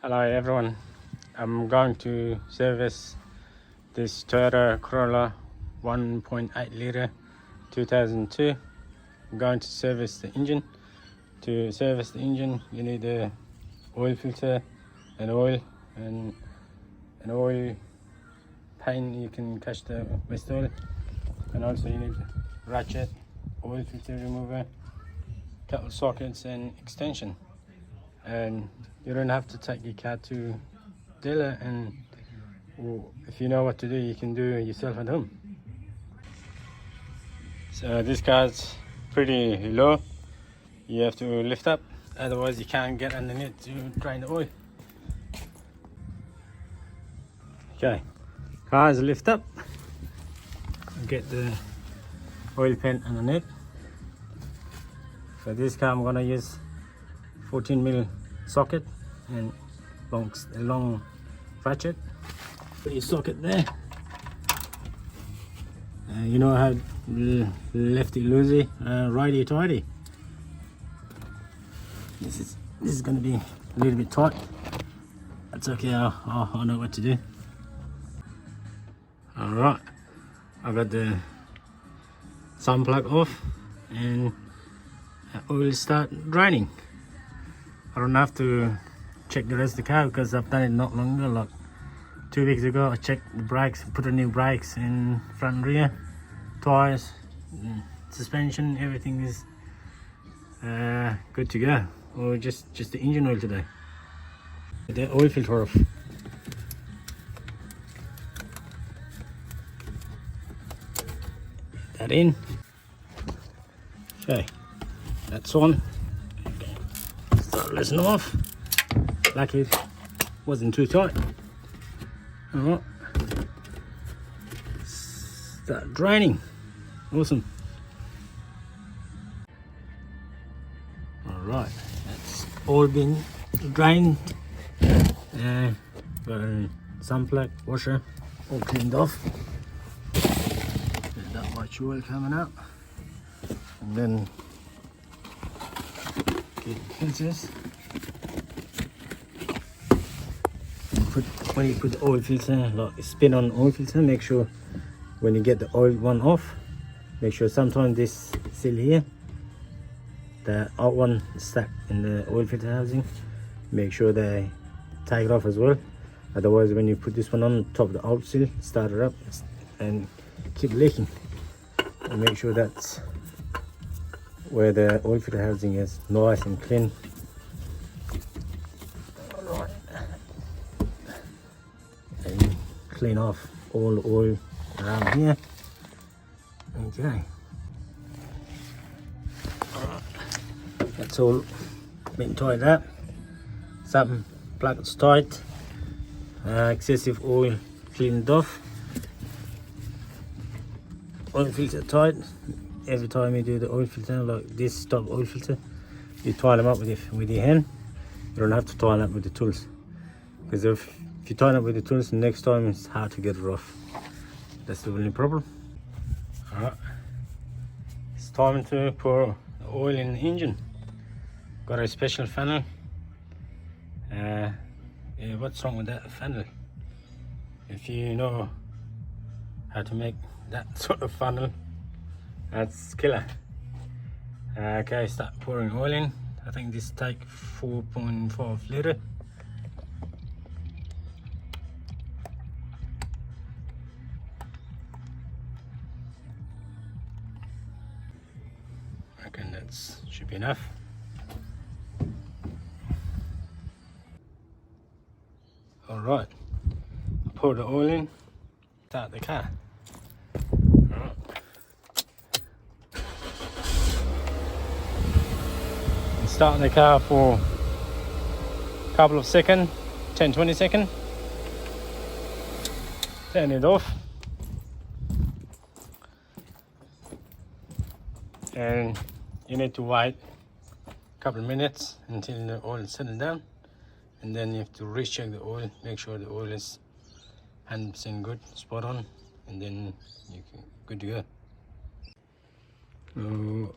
Hello everyone, I'm going to service this Toyota Corolla 1.8 litre 2002. I'm going to service the engine. To service the engine you need the oil filter and oil and an oil pan. You can catch the waste oil, and also you need ratchet, oil filter remover, couple sockets and extension. And you don't have to take your car to dealer, and if you know what to do, you can do it yourself at home. So this car's pretty low, you have to lift up, otherwise you can't get underneath to drain the oil. Okay, cars lift up, get the oil pan underneath. For this car I'm gonna use 14mm socket and long ratchet. Put your socket there. You know how lefty loosey, righty tighty. This is going to be a little bit tight. That's okay. I know what to do. All right, I got the sun plug off and oil start draining. I don't have to check the rest of the car because I've done it not long ago, like 2 weeks ago. I checked the brakes, put the new brakes in front and rear, tires, suspension, everything is good to go. Or just the engine oil today. Get the oil filter off. That in. Okay, that's on. Start loosening off. Lucky it wasn't too tight. Alright. Start draining. Awesome. Alright, that's all been drained. Got a sun plug washer all cleaned off. There's not much oil coming out. And then get filters. When you put the oil filter, like spin on oil filter, make sure when you get the oil one off, make sure sometimes this seal here, the out one is stuck in the oil filter housing, make sure they take it off as well. Otherwise when you put this one on top of the out seal, start it up and keep leaking. And make sure that's where the oil filter housing is, nice and clean. And clean off all the oil around here. Okay, that's all been tied up. Some plugs tight, excessive oil cleaned off, oil filter tight. Every time you do the oil filter, like this top oil filter, you tie them up with your hand. You don't have to tie them up with the tools, because if you tie it up with the tools, next time it's hard to get it off. That's the only problem. Alright, it's time to pour the oil in the engine. Got a special funnel. Yeah, what's wrong with that funnel? If you know how to make that sort of funnel, that's killer. Okay, start pouring oil in. I think this take 4.5 litre. I reckon that should be enough. Alright, pour the oil in, start the car. Alright. Start the car for a couple of seconds, 10-20 seconds. Turn it off. And you need to wait a couple of minutes until the oil settles down, and then you have to recheck the oil, make sure the oil is 100% good, spot on, and then you're good to go.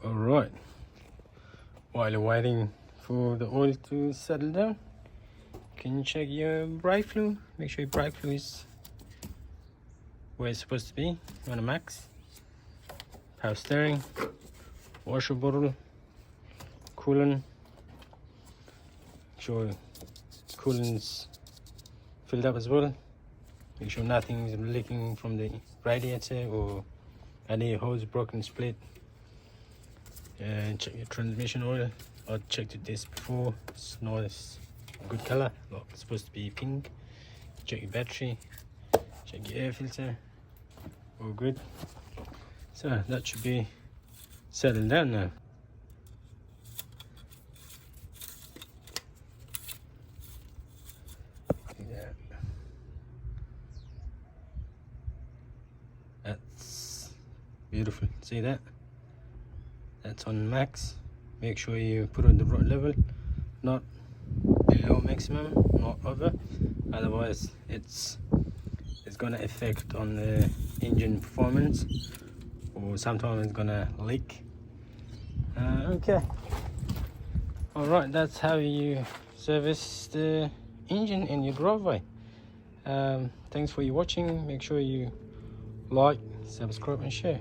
Alright, while you're waiting for the oil to settle down, Can you check your brake fluid? Make sure your brake fluid is where it's supposed to be on a max. Power steering, washer bottle, coolant. Make sure coolant's filled up as well. Make sure nothing is leaking from the radiator or any hose broken, split. And check your transmission oil. I checked this before. It's nice, good color. Like it's supposed to be pink. Check your battery. Check your air filter. All good. So that should be settled down now. That's beautiful. See that? That's on max. Make sure you put it on the right level, not below maximum, not over. Otherwise, it's gonna affect on the engine performance, or sometimes it's gonna leak. Okay. All right. That's how you service the engine in your driveway. Thanks for your watching. Make sure you like, subscribe and share.